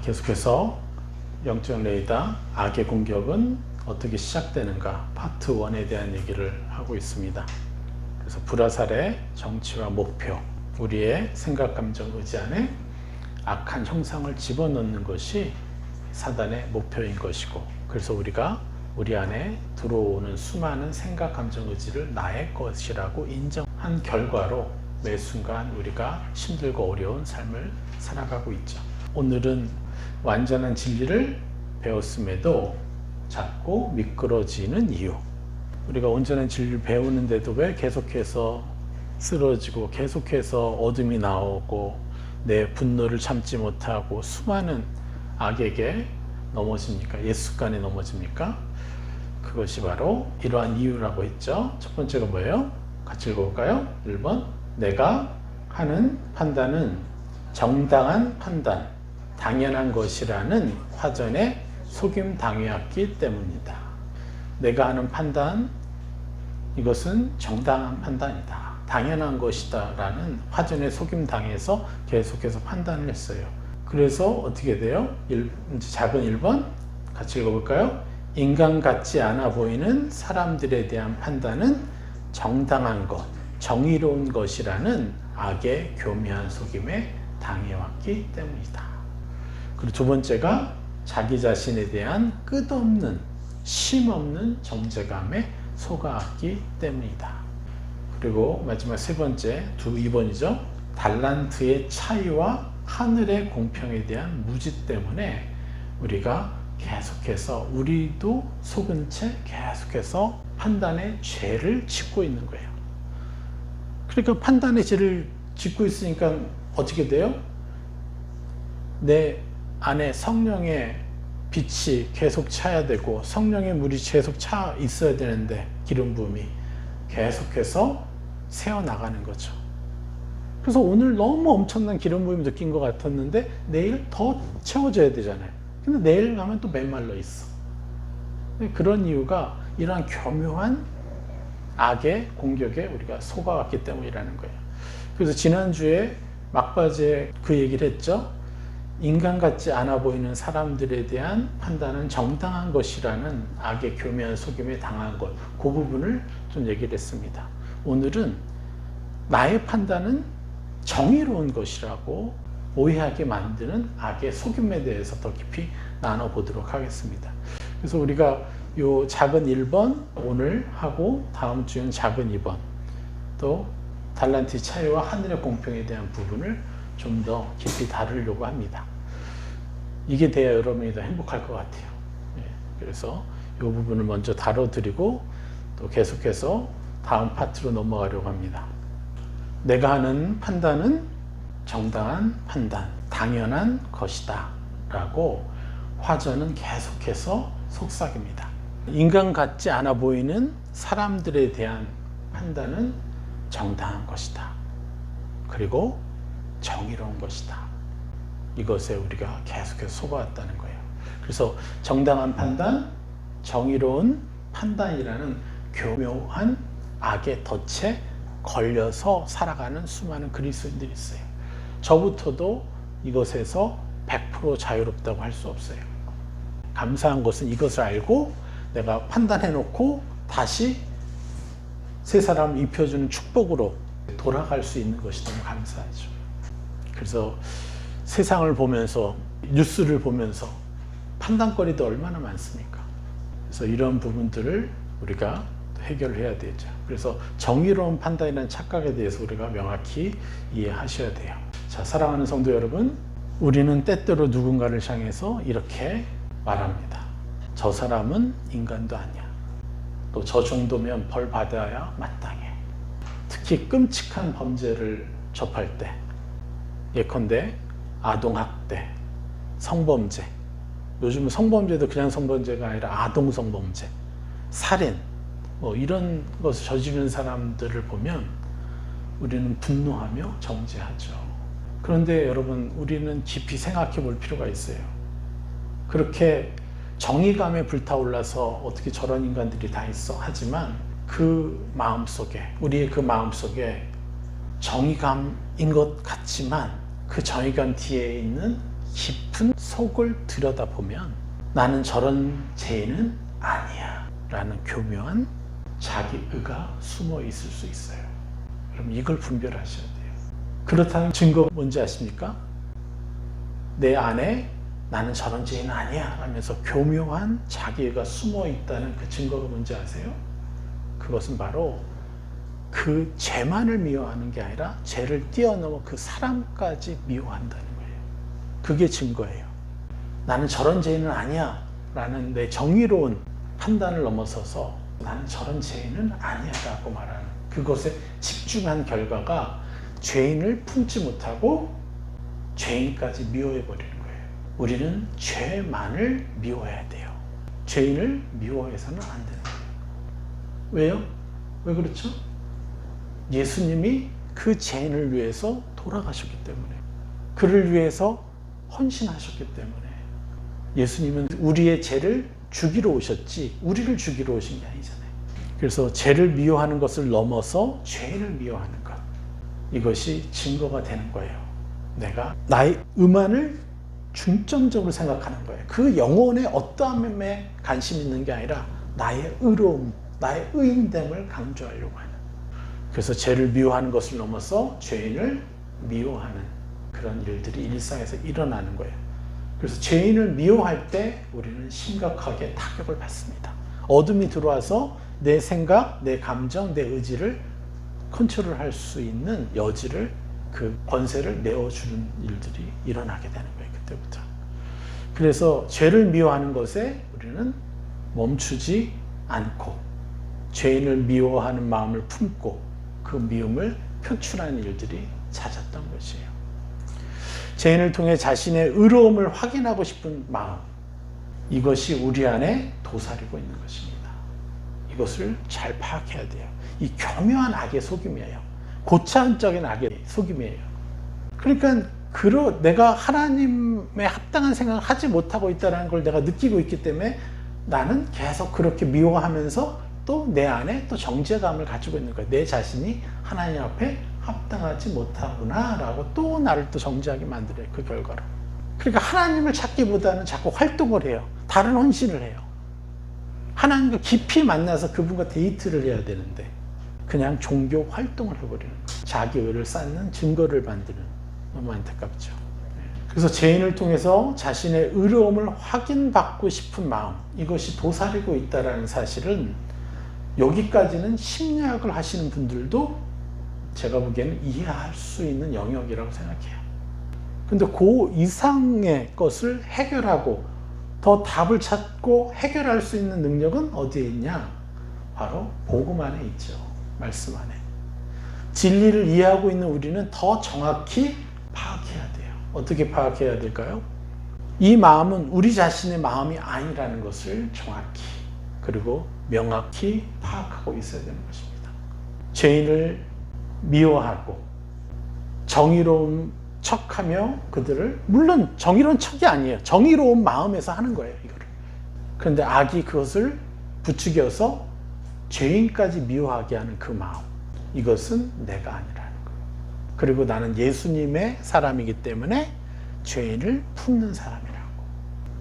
계속해서 영적 레이더 악의 공격은 어떻게 시작되는가 파트 1에 대한 얘기를 하고 있습니다. 그래서 불화살의 정치와 목표, 우리의 생각, 감정, 의지 안에 악한 형상을 집어넣는 것이 사단의 목표인 것이고, 그래서 우리가 우리 안에 들어오는 수많은 생각, 감정, 의지를 나의 것이라고 인정한 결과로 매 순간 우리가 힘들고 어려운 삶을 살아가고 있죠. 오늘은 완전한 진리를 배웠음에도 자꾸 미끄러지는 이유, 우리가 온전한 진리를 배우는데도 왜 계속해서 쓰러지고 계속해서 어둠이 나오고 내 분노를 참지 못하고 수많은 악에게 넘어집니까? 옛습관에 넘어집니까? 그것이 바로 이러한 이유라고 했죠. 첫 번째가 뭐예요? 같이 읽어볼까요? 1번, 내가 하는 판단은 정당한 판단, 당연한 것이라는 화전에 속임당해왔기 때문이다. 내가 하는 판단, 이것은 정당한 판단이다, 당연한 것이다 라는 화전에 속임당해서 계속해서 판단을 했어요. 그래서 어떻게 돼요? 작은 1번 같이 읽어볼까요? 인간 같지 않아 보이는 사람들에 대한 판단은 정당한 것, 정의로운 것이라는 악의 교묘한 속임에 당해왔기 때문이다. 그리고 두 번째가 자기 자신에 대한 끝없는 쉼없는 정죄감에 속아왔기 때문이다. 그리고 마지막 세 번째, 2번이죠. 달란트의 차이와 하늘의 공평에 대한 무지 때문에 우리가 계속해서 우리도 속은 채 계속해서 판단의 죄를 짓고 있는 거예요. 그러니까 판단의 죄를 짓고 있으니까 어떻게 돼요? 내 안에 성령의 빛이 계속 차야 되고 성령의 물이 계속 차 있어야 되는데 기름 부음이 계속해서 새어나가는 거죠. 그래서 오늘 너무 엄청난 기름 부음이 느낀 것 같았는데 내일 더 채워져야 되잖아요. 근데 내일 가면 또 메말라 있어. 그런 이유가 이러한 교묘한 악의 공격에 우리가 속아왔기 때문이라는 거예요. 그래서 지난주에 막바지에 그 얘기를 했죠. 인간 같지 않아 보이는 사람들에 대한 판단은 정당한 것이라는 악의 교묘한 속임에 당한 것, 그 부분을 좀 얘기를 했습니다. 오늘은 나의 판단은 정의로운 것이라고 오해하게 만드는 악의 속임에 대해서 더 깊이 나눠보도록 하겠습니다. 그래서 우리가 요 작은 1번 오늘 하고 다음 주엔 작은 2번, 또 달란트 차이와 하늘의 공평에 대한 부분을 좀 더 깊이 다루려고 합니다. 이게 돼야 여러분이 더 행복할 것 같아요. 그래서 이 부분을 먼저 다뤄드리고 또 계속해서 다음 파트로 넘어가려고 합니다. 내가 하는 판단은 정당한 판단, 당연한 것이다 라고 화전은 계속해서 속삭입니다. 인간 같지 않아 보이는 사람들에 대한 판단은 정당한 것이다, 그리고 정의로운 것이다. 이것에 우리가 계속해서 속아왔다는 거예요. 그래서 정당한 판단, 정의로운 판단이라는 교묘한 악의 덫에 걸려서 살아가는 수많은 그리스도인들이 있어요. 저부터도 이것에서 100% 자유롭다고 할 수 없어요. 감사한 것은 이것을 알고 내가 판단해놓고 다시 새 사람을 입혀주는 축복으로 돌아갈 수 있는 것이 너무 감사하죠. 그래서 세상을 보면서, 뉴스를 보면서 판단거리도 얼마나 많습니까? 그래서 이런 부분들을 우리가 해결해야 되죠. 그래서 정의로운 판단이라는 착각에 대해서 우리가 명확히 이해하셔야 돼요. 자, 사랑하는 성도 여러분, 우리는 때때로 누군가를 향해서 이렇게 말합니다. 저 사람은 인간도 아니야. 또 저 정도면 벌 받아야 마땅해. 특히 끔찍한 범죄를 접할 때, 예컨대 아동학대, 성범죄, 요즘은 성범죄도 그냥 성범죄가 아니라 아동성범죄, 살인, 이런 것을 저지르는 사람들을 보면 우리는 분노하며 정죄하죠. 그런데 여러분, 우리는 깊이 생각해 볼 필요가 있어요. 그렇게 정의감에 불타올라서 어떻게 저런 인간들이 다 있어 하지만 그 마음속에, 우리의 그 마음속에 정의감인 것 같지만 그 정의감 뒤에 있는 깊은 속을 들여다보면 나는 저런 죄인은 아니야 라는 교묘한 자기의가 숨어 있을 수 있어요. 그럼 이걸 분별하셔야 돼요. 그렇다는 증거 뭔지 아십니까? 내 안에 나는 저런 죄인은 아니야 라면서 교묘한 자기의가 숨어 있다는 그 증거가 뭔지 아세요? 그것은 바로 그 죄만을 미워하는 게 아니라 죄를 뛰어넘어 그 사람까지 미워한다는 거예요. 그게 증거예요. 나는 저런 죄인은 아니야 라는 내 정의로운 판단을 넘어서서 나는 저런 죄인은 아니야 라고 말하는 그것에 집중한 결과가 죄인을 품지 못하고 죄인까지 미워해버리는 거예요. 우리는 죄만을 미워해야 돼요. 죄인을 미워해서는 안 되는 거예요. 왜요? 왜 그렇죠? 예수님이 그 죄인을 위해서 돌아가셨기 때문에, 그를 위해서 헌신하셨기 때문에. 예수님은 우리의 죄를 죽이러 오셨지 우리를 죽이러 오신 게 아니잖아요. 그래서 죄를 미워하는 것을 넘어서 죄인을 미워하는 것, 이것이 증거가 되는 거예요. 내가 나의 의만을 중점적으로 생각하는 거예요. 그 영혼의 어떠함에 관심 있는 게 아니라 나의 의로움, 나의 의인됨을 강조하려고 하는. 그래서 죄를 미워하는 것을 넘어서 죄인을 미워하는 그런 일들이 일상에서 일어나는 거예요. 그래서 죄인을 미워할 때 우리는 심각하게 타격을 받습니다. 어둠이 들어와서 내 생각, 내 감정, 내 의지를 컨트롤할 수 있는 여지를, 그 권세를 내어주는 일들이 일어나게 되는 거예요. 그때부터. 그래서 죄를 미워하는 것에 우리는 멈추지 않고 죄인을 미워하는 마음을 품고 그 미움을 표출하는 일들이 잦았던 것이에요. 죄인을 통해 자신의 의로움을 확인하고 싶은 마음, 이것이 우리 안에 도사리고 있는 것입니다. 이것을 잘 파악해야 돼요. 이 교묘한 악의 속임이에요. 고차원적인 악의 속임이에요. 그러니까 내가 하나님의 합당한 생각을 하지 못하고 있다는 걸 내가 느끼고 있기 때문에 나는 계속 그렇게 미워하면서 또 내 안에 또 정죄감을 가지고 있는 거예요. 내 자신이 하나님 앞에 합당하지 못하구나 라고 또 나를 또 정죄하게 만들어요. 그 결과로. 그러니까 하나님을 찾기보다는 자꾸 활동을 해요. 다른 헌신을 해요. 하나님과 깊이 만나서 그분과 데이트를 해야 되는데 그냥 종교 활동을 해버리는 거예요. 자기 의를 쌓는 증거를 만드는. 너무 안타깝죠. 그래서 죄인을 통해서 자신의 의로움을 확인받고 싶은 마음, 이것이 도사리고 있다는 사실은 여기까지는 심리학을 하시는 분들도 제가 보기에는 이해할 수 있는 영역이라고 생각해요. 근데 그 이상의 것을 해결하고 더 답을 찾고 해결할 수 있는 능력은 어디에 있냐? 바로 복음 안에 있죠. 말씀 안에. 진리를 이해하고 있는 우리는 더 정확히 파악해야 돼요. 어떻게 파악해야 될까요? 이 마음은 우리 자신의 마음이 아니라는 것을 정확히 그리고 명확히 파악하고 있어야 되는 것입니다. 죄인을 미워하고 정의로운 척하며 그들을, 물론 정의로운 척이 아니에요. 정의로운 마음에서 하는 거예요, 이거를. 그런데 악이 그것을 부추겨서 죄인까지 미워하게 하는 그 마음, 이것은 내가 아니라는 거예요. 그리고 나는 예수님의 사람이기 때문에 죄인을 품는 사람이라고.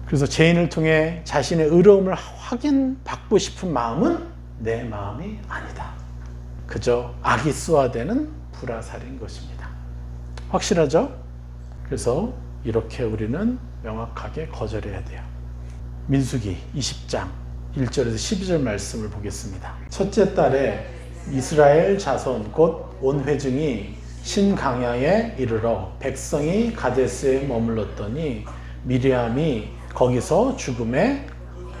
그래서 죄인을 통해 자신의 의로움을 확인받고 싶은 마음은 내 마음이 아니다. 그저 악이 쏘아대는 불화살인 것입니다. 확실하죠? 그래서 이렇게 우리는 명확하게 거절해야 돼요. 민수기 20장 1절에서 12절 말씀을 보겠습니다. 첫째 달에 이스라엘 자손 곧 온 회중이 신강야에 이르러 백성이 가데스에 머물렀더니 미리암이 거기서 죽음에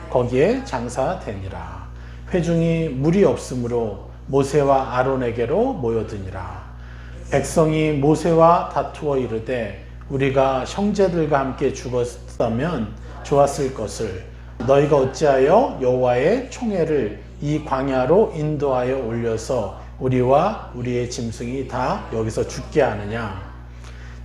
거기에 장사되니라. 회중이 물이 없으므로 모세와 아론에게로 모여드니라. 백성이 모세와 다투어 이르되 우리가 형제들과 함께 죽었다면 좋았을 것을 너희가 어찌하여 여호와의 총회를 이 광야로 인도하여 올려서 우리와 우리의 짐승이 다 여기서 죽게 하느냐.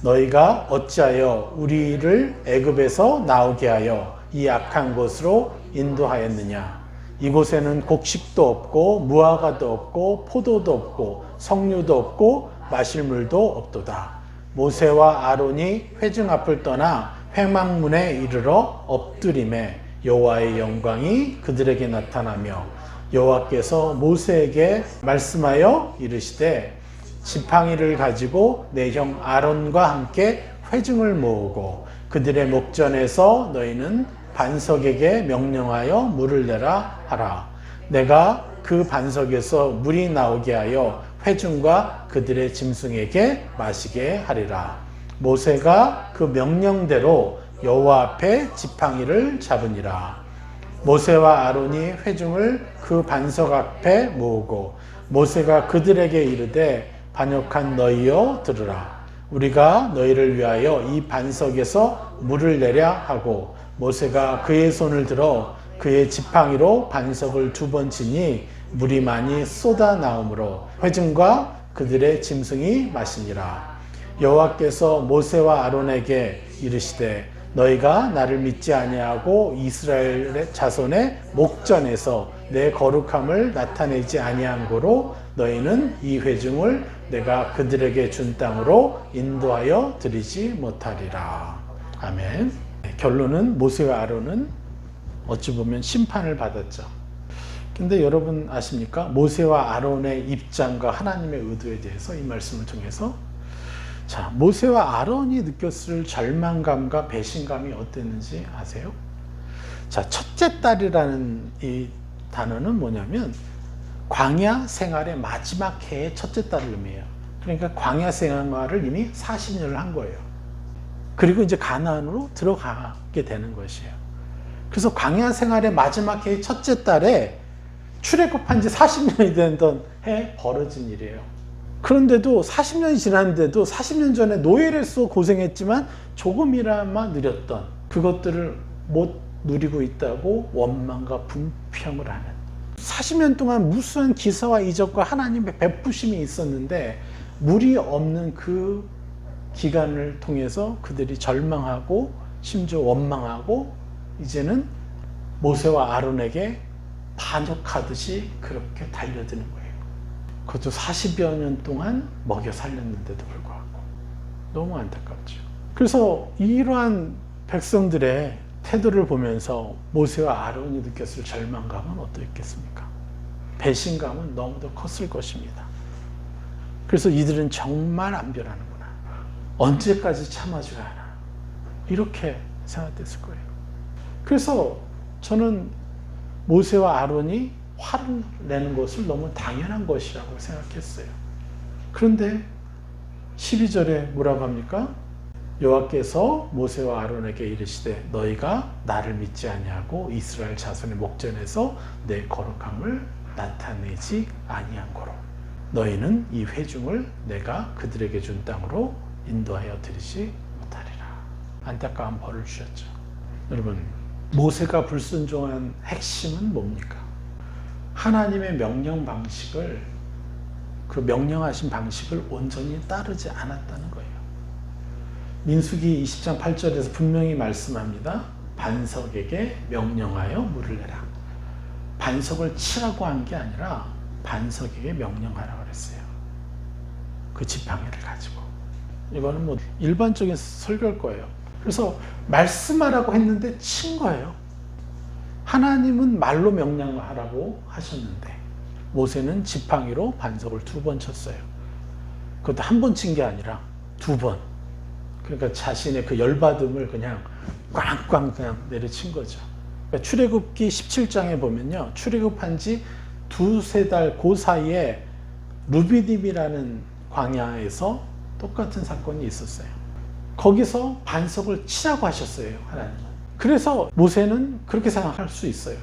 너희가 어찌하여 우리를 애굽에서 나오게 하여 이 악한 곳으로 인도하였느냐. 이곳에는 곡식도 없고 무화과도 없고 포도도 없고 석류도 없고 마실 물도 없도다. 모세와 아론이 회중 앞을 떠나 회막문에 이르러 엎드림에 여호와의 영광이 그들에게 나타나며 여호와께서 모세에게 말씀하여 이르시되 지팡이를 가지고 내 형 아론과 함께 회중을 모으고 그들의 목전에서 너희는 반석에게 명령하여 물을 내라 하라. 내가 그 반석에서 물이 나오게 하여 회중과 그들의 짐승에게 마시게 하리라. 모세가 그 명령대로 여호와 앞에 지팡이를 잡으니라. 모세와 아론이 회중을 그 반석 앞에 모으고 모세가 그들에게 이르되 반역한 너희여 들으라. 우리가 너희를 위하여 이 반석에서 물을 내랴 하고 모세가 그의 손을 들어 그의 지팡이로 반석을 2번 치니 물이 많이 쏟아 나오므로 회중과 그들의 짐승이 마시니라. 여호와께서 모세와 아론에게 이르시되 너희가 나를 믿지 아니하고 이스라엘의 자손의 목전에서 내 거룩함을 나타내지 아니한 고로 너희는 이 회중을 내가 그들에게 준 땅으로 인도하여 드리지 못하리라. 아멘. 결론은 모세와 아론은 어찌 보면 심판을 받았죠. 근데 여러분 아십니까? 모세와 아론의 입장과 하나님의 의도에 대해서 이 말씀을 통해서 자, 모세와 아론이 느꼈을 절망감과 배신감이 어땠는지 아세요? 자, 첫째 딸이라는 이 단어는 뭐냐면 광야 생활의 마지막 해의 첫째 딸을 의미해요. 그러니까 광야 생활을 이미 40년을 한 거예요. 그리고 이제 가나안으로 들어가게 되는 것이에요. 그래서 광야 생활의 마지막 해의 첫째 달에 출애굽한 지 40년이 되던 해에 벌어진 일이에요. 그런데도 40년이 지났는데도 40년 전에 노예로서 고생했지만 조금이나마 누렸던 그것들을 못 누리고 있다고 원망과 분평을 하는 40년 동안 무수한 기사와 이적과 하나님의 베푸심이 있었는데 물이 없는 그 기간을 통해서 그들이 절망하고 심지어 원망하고 이제는 모세와 아론에게 반역하듯이 그렇게 달려드는 거예요. 그것도 40여 년 동안 먹여 살렸는데도 불구하고 너무 안타깝죠. 그래서 이러한 백성들의 태도를 보면서 모세와 아론이 느꼈을 절망감은 어떠했겠습니까? 배신감은 너무도 컸을 것입니다. 그래서 이들은 정말 안 변하는구나. 언제까지 참아줘야 하나. 이렇게 생각됐을 거예요. 그래서 저는 모세와 아론이 화를 내는 것을 너무 당연한 것이라고 생각했어요. 그런데 12절에 뭐라고 합니까? 여호와께서 모세와 아론에게 이르시되 너희가 나를 믿지 아니하고 이스라엘 자손의 목전에서 내 거룩함을 나타내지 아니한 고로 너희는 이 회중을 내가 그들에게 준 땅으로 인도하여 드리지 못하리라. 안타까운 벌을 주셨죠. 여러분, 모세가 불순종한 핵심은 뭡니까? 하나님의 명령 방식을, 그 명령하신 방식을 온전히 따르지 않았다는 거예요. 민수기 20장 8절에서 분명히 말씀합니다. 반석에게 명령하여 물을 내라. 반석을 치라고 한 게 아니라 반석에게 명령하라고 그랬어요. 그 지팡이를 가지고. 이거는 뭐 일반적인 설교일 거예요. 그래서 말씀하라고 했는데 친 거예요. 하나님은 말로 명령하라고 하셨는데 모세는 지팡이로 반석을 2번 쳤어요. 그것도 한 번 친 게 아니라 2번. 그러니까 자신의 그 열받음을 그냥 꽝꽝 그냥 내려친 거죠. 그러니까 출애굽기 17장에 보면요. 출애굽한 지 2-3달 그 사이에 루비딤이라는 광야에서 똑같은 사건이 있었어요. 거기서 반석을 치라고 하셨어요, 하나님은. 그래서 모세는 그렇게 생각할 수 있어요.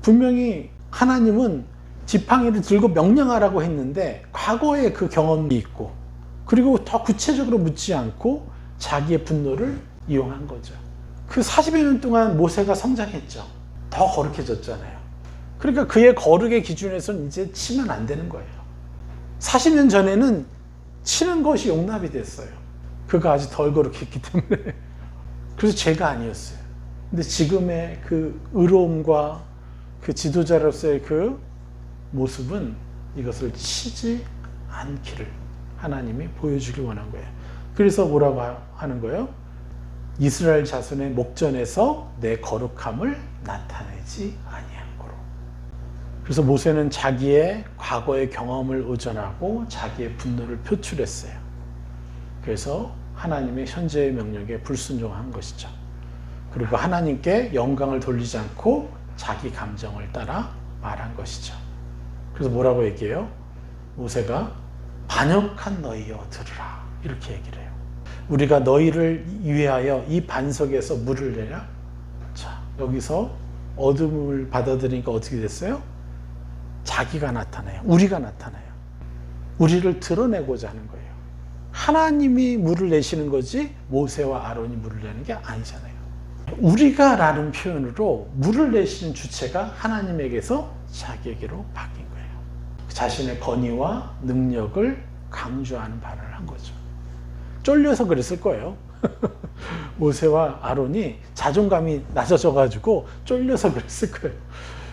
분명히 하나님은 지팡이를 들고 명령하라고 했는데 과거에 그 경험이 있고 그리고 더 구체적으로 묻지 않고 자기의 분노를 이용한 거죠. 그 40여 년 동안 모세가 성장했죠. 더 거룩해졌잖아요. 그러니까 그의 거룩의 기준에서는 이제 치면 안 되는 거예요. 40년 전에는 치는 것이 용납이 됐어요. 그가 아직 덜 거룩했기 때문에. 그래서 죄가 아니었어요. 근데 지금의 그 의로움과 그 지도자로서의 그 모습은 이것을 치지 않기를 하나님이 보여주길 원한 거예요. 그래서 뭐라고 하는 거예요? 이스라엘 자손의 목전에서 내 거룩함을 나타내지 아니한 거로. 그래서 모세는 자기의 과거의 경험을 의존하고 자기의 분노를 표출했어요. 그래서 하나님의 현재의 명령에 불순종한 것이죠. 그리고 하나님께 영광을 돌리지 않고 자기 감정을 따라 말한 것이죠. 그래서 뭐라고 얘기해요? 모세가 반역한 너희여 들으라, 이렇게 얘기를 해요. 우리가 너희를 위하여 이 반석에서 물을 내라. 자, 여기서 어둠을 받아들이니까 어떻게 됐어요? 자기가 나타나요. 우리가 나타나요. 우리를 드러내고자 하는 거예요. 하나님이 물을 내시는 거지 모세와 아론이 물을 내는 게 아니잖아요. 우리가 라는 표현으로 물을 내시는 주체가 하나님에게서 자기에게로 바뀐 거예요. 자신의 권위와 능력을 강조하는 발언을 한 거죠. 쫄려서 그랬을 거예요. 모세와 아론이 자존감이 낮아져 가지고 쫄려서 그랬을 거예요.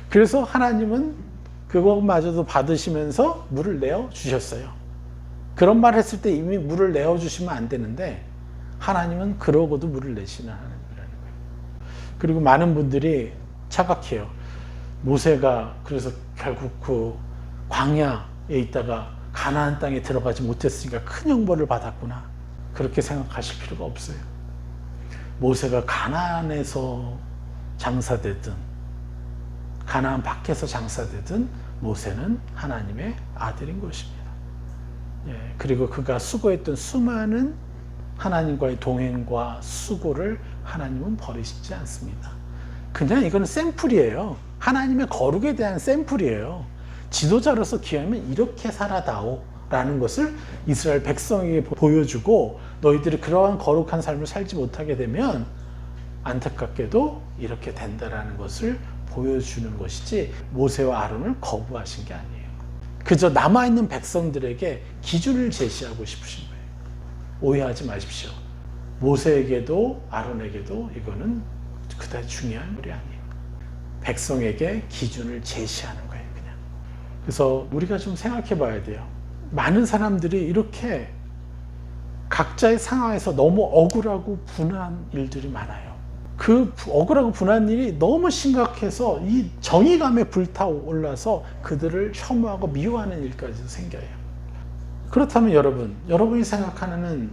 그래서 하나님은 그것마저도 받으시면서 물을 내어 주셨어요. 그런 말 했을 때 이미 물을 내어 주시면 안 되는데 하나님은 그러고도 물을 내시는 하나님이라는 거예요. 그리고 많은 분들이 착각해요. 모세가 그래서 결국 그 광야에 있다가 가나안 땅에 들어가지 못했으니까 큰 형벌을 받았구나, 그렇게 생각하실 필요가 없어요. 모세가 가나안에서 장사되든 가나안 밖에서 장사되든 모세는 하나님의 아들인 것입니다. 예, 그리고 그가 수고했던 수많은 하나님과의 동행과 수고를 하나님은 버리시지 않습니다. 그냥 이거는 샘플이에요. 하나님의 거룩에 대한 샘플이에요. 지도자로서 기여하면 이렇게 살아다오 라는 것을 이스라엘 백성에게 보여주고, 너희들이 그러한 거룩한 삶을 살지 못하게 되면 안타깝게도 이렇게 된다라는 것을 보여주는 것이지, 모세와 아론을 거부하신 게 아니에요. 그저 남아있는 백성들에게 기준을 제시하고 싶으신 거예요. 오해하지 마십시오. 모세에게도 아론에게도 이거는 그다지 중요한 일이 아니에요. 백성에게 기준을 제시하는 거예요, 그냥. 그래서 우리가 좀 생각해 봐야 돼요. 많은 사람들이 이렇게 각자의 상황에서 너무 억울하고 분한 일들이 많아요. 그 억울하고 분한 일이 너무 심각해서 이 정의감에 불타올라서 그들을 혐오하고 미워하는 일까지도 생겨요. 그렇다면 여러분이 생각하는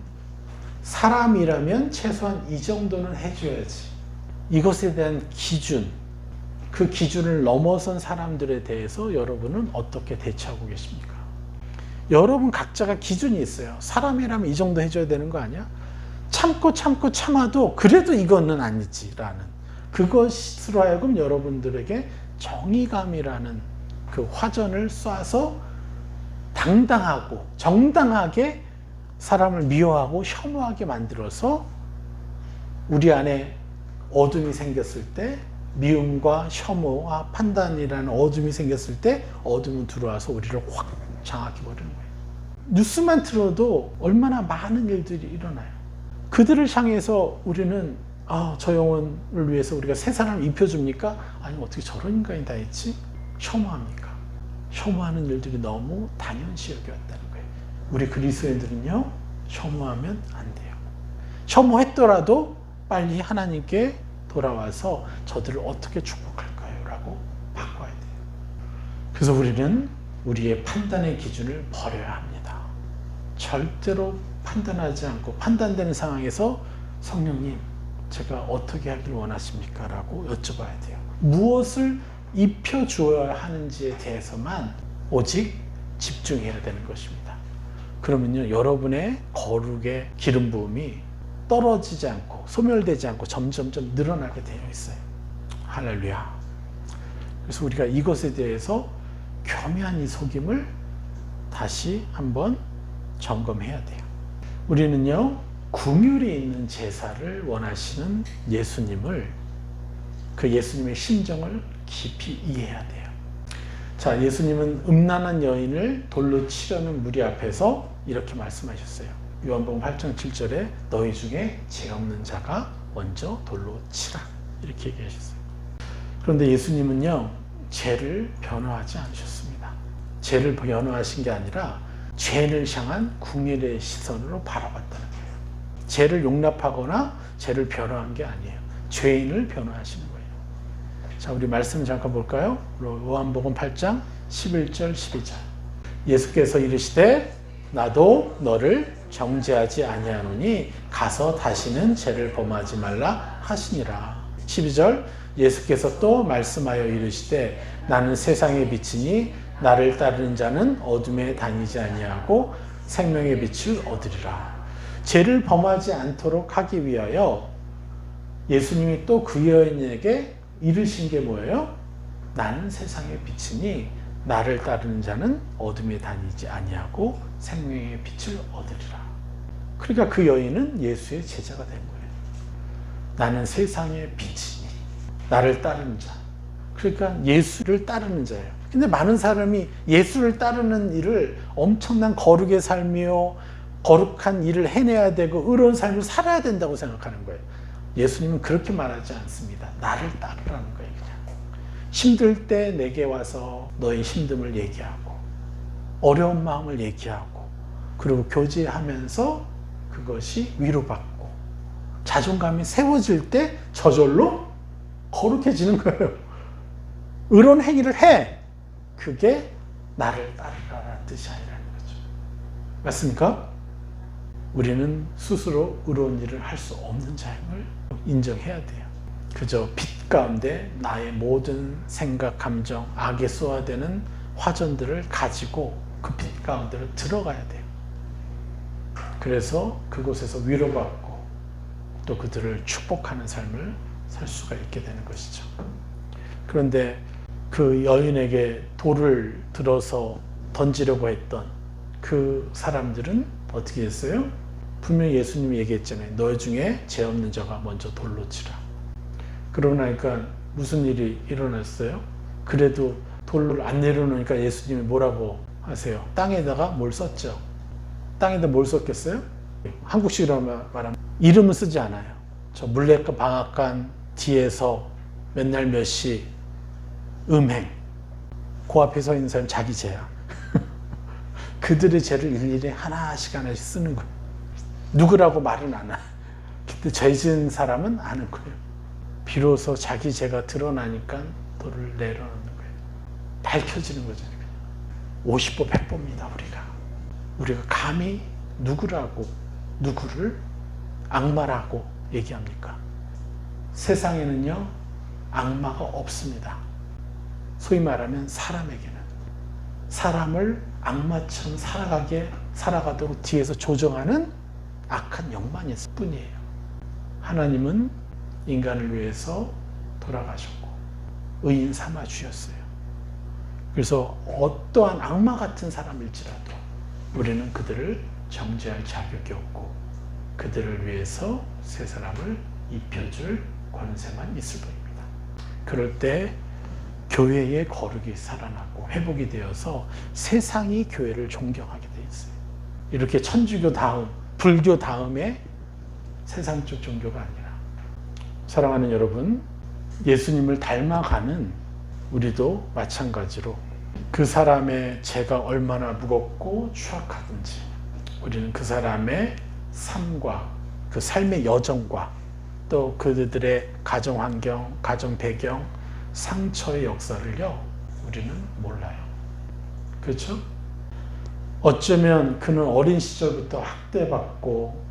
사람이라면 최소한 이 정도는 해줘야지, 이것에 대한 기준, 그 기준을 넘어선 사람들에 대해서 여러분은 어떻게 대처하고 계십니까? 여러분 각자가 기준이 있어요. 사람이라면 이 정도 해줘야 되는 거 아니야? 참아도 그래도 이거는 아니지라는, 그것으로 하여금 여러분들에게 정의감이라는 그 화전을 쏴서 당당하고 정당하게 사람을 미워하고 혐오하게 만들어서 우리 안에 어둠이 생겼을 때, 미움과 혐오와 판단이라는 어둠이 생겼을 때 어둠은 들어와서 우리를 확 장악해버리는 거예요. 뉴스만 틀어도 얼마나 많은 일들이 일어나요. 그들을 향해서 우리는 저 영혼을 위해서 우리가 새 사람을 입혀줍니까? 아니, 어떻게 저런 인간이 다 있지? 혐오합니까? 혐오하는 일들이 너무 당연시 여겨왔다는 거예요. 우리 그리스도인들은요, 혐오하면 안 돼요. 혐오했더라도 빨리 하나님께 돌아와서 저들을 어떻게 축복할까요? 라고 바꿔야 돼요. 그래서 우리는 우리의 판단의 기준을 버려야 합니다. 절대로 판단하지 않고, 판단되는 상황에서 성령님, 제가 어떻게 하길 원하십니까? 라고 여쭤봐야 돼요. 무엇을 입혀주어야 하는지에 대해서만 오직 집중해야 되는 것입니다. 그러면요, 여러분의 거룩의 기름 부음이 떨어지지 않고 소멸되지 않고 점점점 늘어나게 되어 있어요. 할렐루야. 그래서 우리가 이것에 대해서 교묘한 이 속임을 다시 한번 점검해야 돼요. 우리는요, 긍휼이 있는 제사를 원하시는 예수님을, 그 예수님의 심정을 깊이 이해해야 돼요. 자, 예수님은 음란한 여인을 돌로 치려는 무리 앞에서 이렇게 말씀하셨어요. 요한복음 8장 7절에 너희 중에 죄 없는 자가 먼저 돌로 치라, 이렇게 얘기하셨어요. 그런데 예수님은요, 죄를 변호하지 않으셨습니다. 죄를 변호하신 게 아니라 죄를 향한 긍휼의 시선으로 바라봤다는 거예요. 죄를 용납하거나 죄를 변호한 게 아니에요. 죄인을 변호하시는 거예요. 자, 우리 말씀 잠깐 볼까요? 요한복음 8장 11절 12절. 예수께서 이르시되 나도 너를 정죄하지 아니하노니 가서 다시는 죄를 범하지 말라 하시니라. 12절. 예수께서 또 말씀하여 이르시되 나는 세상의 빛이니 나를 따르는 자는 어둠에 다니지 아니하고 생명의 빛을 얻으리라. 죄를 범하지 않도록 하기 위하여 예수님이 또 그 여인에게 이르신 게 뭐예요? 나는 세상의 빛이니 나를 따르는 자는 어둠에 다니지 아니하고 생명의 빛을 얻으리라. 그러니까 그 여인은 예수의 제자가 된 거예요. 나는 세상의 빛이니 나를 따르는 자. 그러니까 예수를 따르는 자예요. 근데 많은 사람이 예수를 따르는 일을 엄청난 거룩의 삶이요, 거룩한 일을 해내야 되고 의로운 삶을 살아야 된다고 생각하는 거예요. 예수님은 그렇게 말하지 않습니다. 나를 따르라는 거예요. 그냥 힘들 때 내게 와서 너의 힘듦을 얘기하고 어려운 마음을 얘기하고 그리고 교제하면서 그것이 위로받고 자존감이 세워질 때 저절로 거룩해지는 거예요. 의로운 행위를 해. 그게 나를 따르라는 뜻이 아니라는 거죠. 맞습니까? 우리는 스스로 의로운 일을 할 수 없는 자임을 인정해야 돼요. 그저 빛 가운데 나의 모든 생각, 감정, 악에 쏘아대는 화전들을 가지고 그 빛 가운데로 들어가야 돼요. 그래서 그곳에서 위로받고 또 그들을 축복하는 삶을 살 수가 있게 되는 것이죠. 그런데 그 여인에게 돌을 들어서 던지려고 했던 그 사람들은 어떻게 했어요? 분명히 예수님이 얘기했잖아요. 너 중에 죄 없는 자가 먼저 돌로 치라. 그러고 나니까 무슨 일이 일어났어요? 그래도 돌을 안 내려놓으니까 예수님이 뭐라고 하세요? 땅에다가 뭘 썼죠? 땅에다 뭘 썼겠어요? 한국식으로 말하면 이름은 쓰지 않아요. 저 물레과 방앗간 뒤에서 맨날 몇 시 음행. 그 앞에 서 있는 사람은 자기 죄야. 그들의 죄를 일일이 하나씩 쓰는 거예요. 누구라고 말은 안 해. 근데 죄 지은 사람은 아는 거예요. 비로소 자기 죄가 드러나니까 돌을 내려놓는 거예요. 밝혀지는 거죠. 50보 100보입니다. 우리가 감히 누구를 악마라고 얘기합니까? 세상에는요 악마가 없습니다. 소위 말하면 사람에게는 사람을 악마처럼 살아가도록 뒤에서 조정하는 악한 영만이 있을 뿐이에요. 하나님은 인간을 위해서 돌아가셨고 의인 삼아 주셨어요. 그래서 어떠한 악마 같은 사람일지라도 우리는 그들을 정죄할 자격이 없고 그들을 위해서 새 사람을 입혀줄 권세만 있을 뿐입니다. 그럴 때 교회의 거룩이 살아나고 회복이 되어서 세상이 교회를 존경하게 돼 있어요. 이렇게 천주교 다음, 불교 다음에 세상 쪽 종교가 아니라. 사랑하는 여러분, 예수님을 닮아가는 우리도 마찬가지로 그 사람의 죄가 얼마나 무겁고 추악하든지 우리는 그 사람의 삶과 그 삶의 여정과 또 그들의 가정 환경, 가정 배경, 상처의 역사를요 우리는 몰라요. 그렇죠? 어쩌면 그는 어린 시절부터 학대받고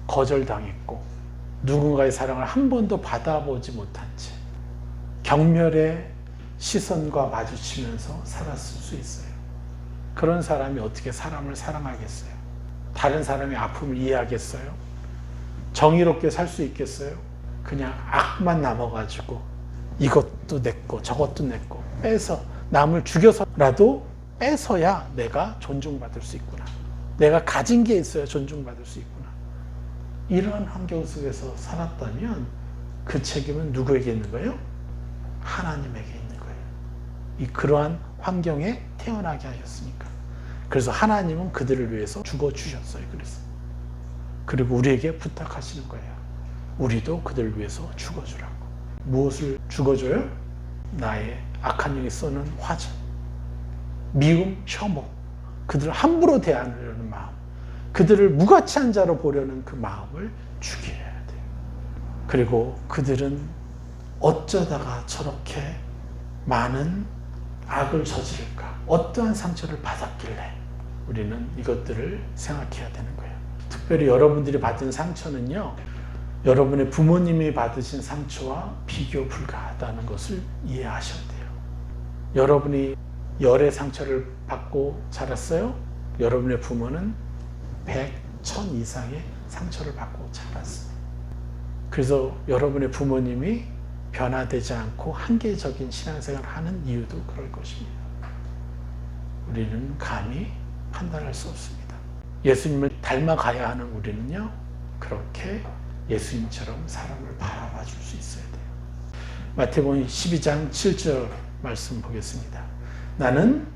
거절당했고 누군가의 사랑을 한 번도 받아보지 못한 채 경멸의 시선과 마주치면서 살았을 수 있어요. 그런 사람이 어떻게 사람을 사랑하겠어요? 다른 사람의 아픔을 이해하겠어요? 정의롭게 살 수 있겠어요? 그냥 악만 남아가지고 이것도 내 거 저것도 내 거 빼서 남을 죽여서라도 빼서야 내가 존중받을 수 있구나. 내가 가진 게 있어야 존중받을 수 있구나. 이런 환경 속에서 살았다면 그 책임은 누구에게 있는 거예요? 하나님에게 있는 거예요. 그러한 환경에 태어나게 하셨으니까. 그래서 하나님은 그들을 위해서 죽어주셨어요. 그리고 우리에게 부탁하시는 거예요. 우리도 그들을 위해서 죽어주라고. 무엇을 죽어줘요? 나의 악한 영이 쏘는 화전, 미움, 혐오, 그들을 함부로 대하려는 마음, 그들을 무가치한 자로 보려는 그 마음을 죽여야 돼요. 그리고 그들은 어쩌다가 저렇게 많은 악을 저지를까? 어떠한 상처를 받았길래? 우리는 이것들을 생각해야 되는 거예요. 특별히 여러분들이 받은 상처는요, 여러분의 부모님이 받으신 상처와 비교 불가하다는 것을 이해하셔야 돼요. 여러분이 열의 상처를 받고 자랐어요? 여러분의 부모는 100, 1000 이상의 상처를 받고 자랐어요. 그래서 여러분의 부모님이 변화되지 않고 한계적인 신앙생활을 하는 이유도 그럴 것입니다. 우리는 감히 판단할 수 없습니다. 예수님을 닮아가야 하는 우리는요, 그렇게 예수님처럼 사람을 바라봐 줄 수 있어야 돼요. 마태복음 12장 7절 말씀 보겠습니다. 나는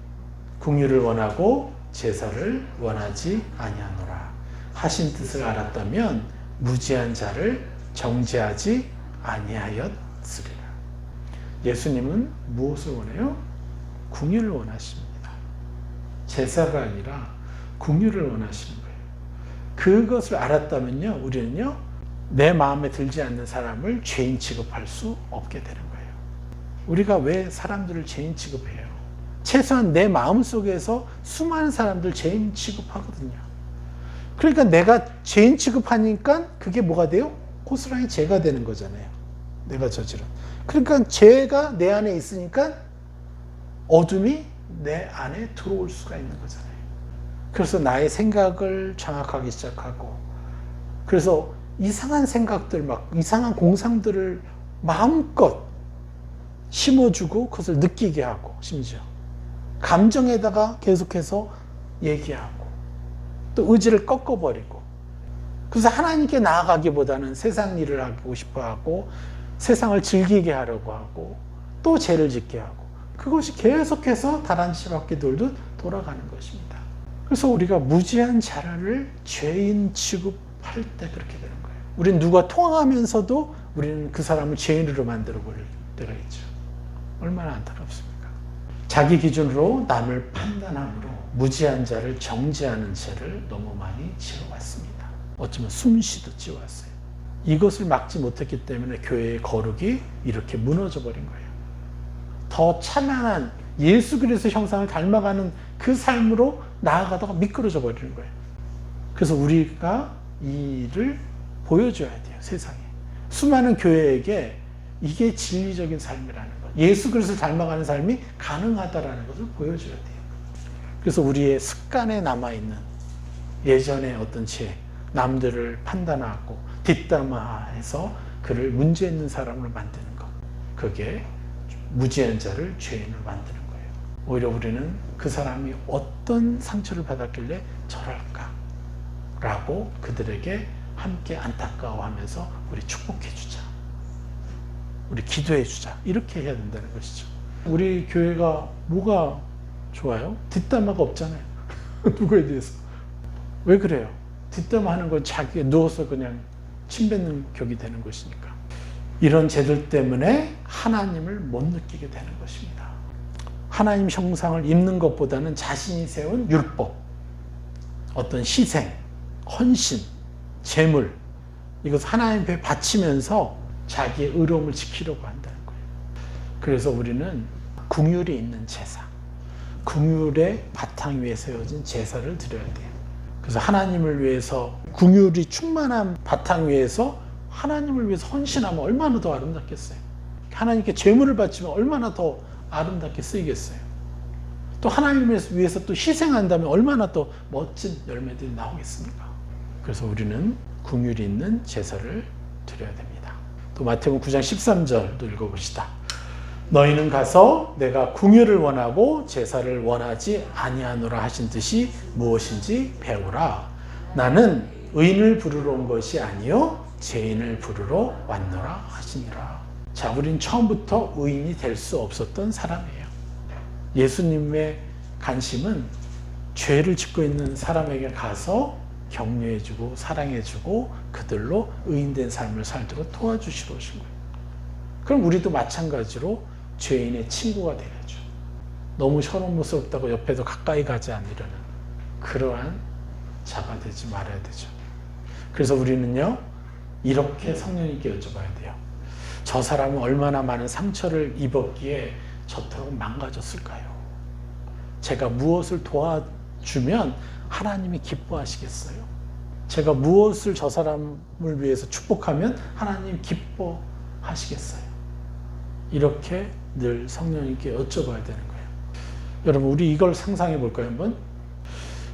긍휼을 원하고 제사를 원하지 아니하노라 하신 뜻을 알았다면 무지한 자를 정죄하지 아니하였으리라. 예수님은 무엇을 원해요? 긍휼을 원하십니다. 제사가 아니라 긍휼을 원하시는 거예요. 그것을 알았다면요, 우리는요, 내 마음에 들지 않는 사람을 죄인 취급할 수 없게 되는 거예요. 우리가 왜 사람들을 죄인 취급해요? 최소한 내 마음속에서 수많은 사람들 죄인 취급하거든요. 그러니까 내가 죄인 취급하니까 그게 뭐가 돼요? 고스란히 죄가 되는 거잖아요. 내가 저지른. 그러니까 죄가 내 안에 있으니까 어둠이 내 안에 들어올 수가 있는 거잖아요. 그래서 나의 생각을 장악하기 시작하고, 그래서 이상한 생각들, 막 이상한 공상들을 마음껏 심어주고 그것을 느끼게 하고, 심지어 감정에다가 계속해서 얘기하고 또 의지를 꺾어버리고, 그래서 하나님께 나아가기보다는 세상 일을 하고 싶어 하고 세상을 즐기게 하려고 하고 또 죄를 짓게 하고, 그것이 계속해서 다람쥐 바퀴 돌듯 돌아가는 것입니다. 그래서 우리가 무지한 자를 죄인 취급할 때 그렇게 되는 거예요. 우리는 누가 통하면서도 우리는 그 사람을 죄인으로 만들어 버릴 때가 있죠. 얼마나 안타깝습니까? 자기 기준으로 남을 판단함으로 무지한 자를 정죄하는 죄를 너무 많이 지어왔습니다. 어쩌면 숨쉬듯 지어왔어요. 이것을 막지 못했기 때문에 교회의 거룩이 이렇게 무너져 버린 거예요. 더 찬란한 예수 그리스도의 형상을 닮아가는 그 삶으로 나아가다가 미끄러져 버리는 거예요. 그래서 우리가 이 일을 보여줘야 돼요, 세상에. 수많은 교회에게 이게 진리적인 삶이라는 것, 예수 그리스도를 닮아가는 삶이 가능하다라는 것을 보여줘야 돼요. 그래서 우리의 습관에 남아있는 예전의 어떤 죄, 남들을 판단하고 뒷담화해서 그를 문제 있는 사람으로 만드는 것, 그게 무지한 자를 죄인으로 만드는 거예요. 오히려 우리는 그 사람이 어떤 상처를 받았길래 저럴까? 라고 그들에게 함께 안타까워하면서 우리 축복해주자, 우리 기도해주자, 이렇게 해야 된다는 것이죠. 우리 교회가 뭐가 좋아요? 뒷담화가 없잖아요. 누구에 대해서. 왜 그래요? 뒷담화하는 건 자기가 누워서 그냥 침 뱉는 격이 되는 것이니까. 이런 죄들 때문에 하나님을 못 느끼게 되는 것입니다. 하나님 형상을 입는 것보다는 자신이 세운 율법, 어떤 희생, 헌신, 재물, 이것 하나님 앞에 바치면서 자기의 의로움을 지키려고 한다는 거예요. 그래서 우리는 긍휼이 있는 제사, 긍휼의 바탕 위에 세워진 제사를 드려야 돼요. 그래서 하나님을 위해서 긍휼이 충만한 바탕 위에서 하나님을 위해서 헌신하면 얼마나 더 아름답겠어요. 하나님께 제물을 바치면 얼마나 더 아름답게 쓰이겠어요. 또 하나님을 위해서 또 희생한다면 얼마나 더 멋진 열매들이 나오겠습니까? 그래서 우리는 긍휼이 있는 제사를 드려야 됩니다. 또 마태복음 9장 13절도 읽어봅시다. 너희는 가서 내가 긍휼을 원하고 제사를 원하지 아니하노라 하신 뜻이 무엇인지 배우라. 나는 의인을 부르러 온 것이 아니요 죄인을 부르러 왔노라 하시니라. 자, 우린 처음부터 의인이 될 수 없었던 사람이에요. 예수님의 관심은 죄를 짓고 있는 사람에게 가서 격려해주고 사랑해주고 그들로 의인된 삶을 살도록 도와주시러 오신 거예요. 그럼 우리도 마찬가지로 죄인의 친구가 되야죠. 너무 혐오스럽다고 옆에도 가까이 가지 않으려는 그러한 자가 되지 말아야 되죠. 그래서 우리는요, 이렇게 성령님께 여쭤봐야 돼요. 저 사람은 얼마나 많은 상처를 입었기에 저토록 망가졌을까요? 제가 무엇을 도와주면 하나님이 기뻐하시겠어요? 제가 무엇을 저 사람을 위해서 축복하면 하나님 기뻐하시겠어요? 이렇게 늘 성령님께 여쭤봐야 되는 거예요. 여러분, 우리 이걸 상상해 볼까요? 한번?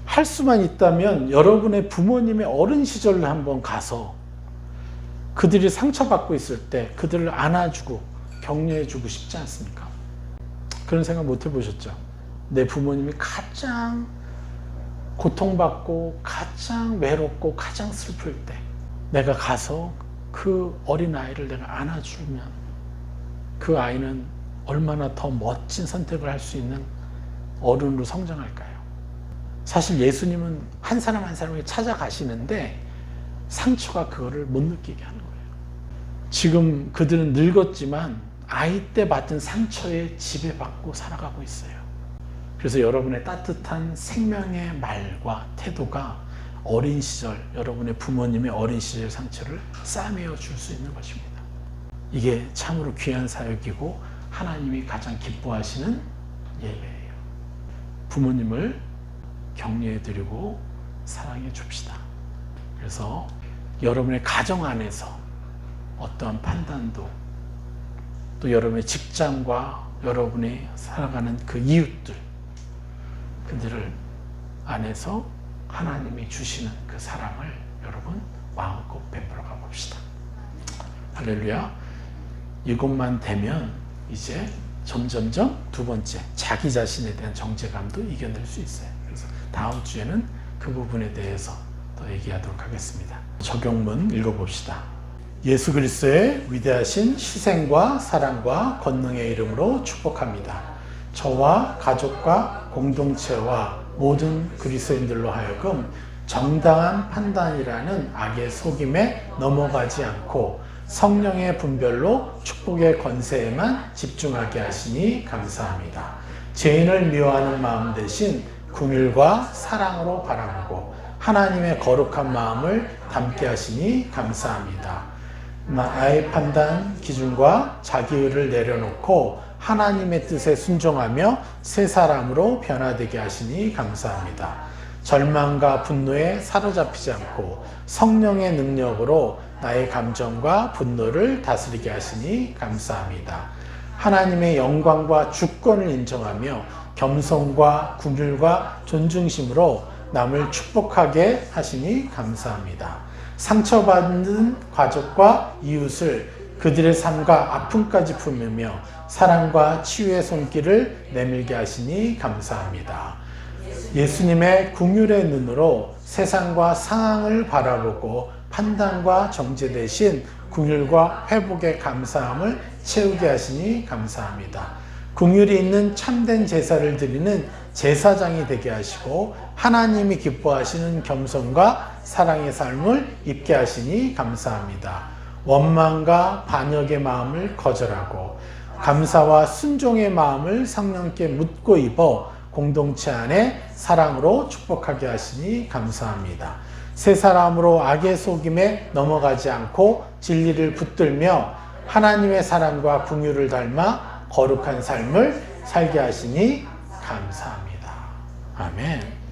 할 수만 있다면 여러분의 부모님의 어린 시절을 한번 가서 그들이 상처받고 있을 때 그들을 안아주고 격려해주고 싶지 않습니까? 그런 생각 못 해보셨죠? 내 부모님이 가장 고통받고 가장 외롭고 가장 슬플 때 내가 가서 그 어린아이를 내가 안아주면 그 아이는 얼마나 더 멋진 선택을 할 수 있는 어른으로 성장할까요? 사실 예수님은 한 사람 한 사람에게 찾아가시는데 상처가 그거를 못 느끼게 하는 거예요. 지금 그들은 늙었지만 아이 때 받은 상처에 지배받고 살아가고 있어요. 그래서 여러분의 따뜻한 생명의 말과 태도가 어린 시절, 여러분의 부모님의 어린 시절 상처를 싸매어 줄 수 있는 것입니다. 이게 참으로 귀한 사역이고 하나님이 가장 기뻐하시는 예배예요. 부모님을 격려해드리고 사랑해 줍시다. 그래서 여러분의 가정 안에서 어떠한 판단도 또 여러분의 직장과 여러분이 살아가는 그 이웃들 그들을 안에서 하나님이 주시는 그 사랑을 여러분 마음껏 베풀어 가봅시다. 할렐루야. 이것만 되면 이제 점점점 두 번째 자기 자신에 대한 정죄감도 이겨낼 수 있어요. 그래서 다음 주에는 그 부분에 대해서 더 얘기하도록 하겠습니다. 적용문 읽어봅시다. 예수 그리스도의 위대하신 희생과 사랑과 권능의 이름으로 축복합니다. 저와 가족과 공동체와 모든 그리스도인들로 하여금 정당한 판단이라는 악의 속임에 넘어가지 않고 성령의 분별로 축복의 권세에만 집중하게 하시니 감사합니다. 죄인을 미워하는 마음 대신 긍휼과 사랑으로 바라보고 하나님의 거룩한 마음을 담게 하시니 감사합니다. 나의 판단 기준과 자기의를 내려놓고 하나님의 뜻에 순종하며 새 사람으로 변화되게 하시니 감사합니다. 절망과 분노에 사로잡히지 않고 성령의 능력으로 나의 감정과 분노를 다스리게 하시니 감사합니다. 하나님의 영광과 주권을 인정하며 겸손과 긍휼과 존중심으로 남을 축복하게 하시니 감사합니다. 상처받는 가족과 이웃을 그들의 삶과 아픔까지 품으며 사랑과 치유의 손길을 내밀게 하시니 감사합니다. 예수님의 긍휼의 눈으로 세상과 상황을 바라보고 판단과 정죄 대신 긍휼과 회복의 감사함을 채우게 하시니 감사합니다. 긍휼이 있는 참된 제사를 드리는 제사장이 되게 하시고 하나님이 기뻐하시는 겸손과 사랑의 삶을 입게 하시니 감사합니다. 원망과 반역의 마음을 거절하고 감사와 순종의 마음을 성령께 묻고 입어 공동체 안에 사랑으로 축복하게 하시니 감사합니다. 새 사람으로 악의 속임에 넘어가지 않고 진리를 붙들며 하나님의 사랑과 긍휼을 닮아 거룩한 삶을 살게 하시니 감사합니다. 아멘.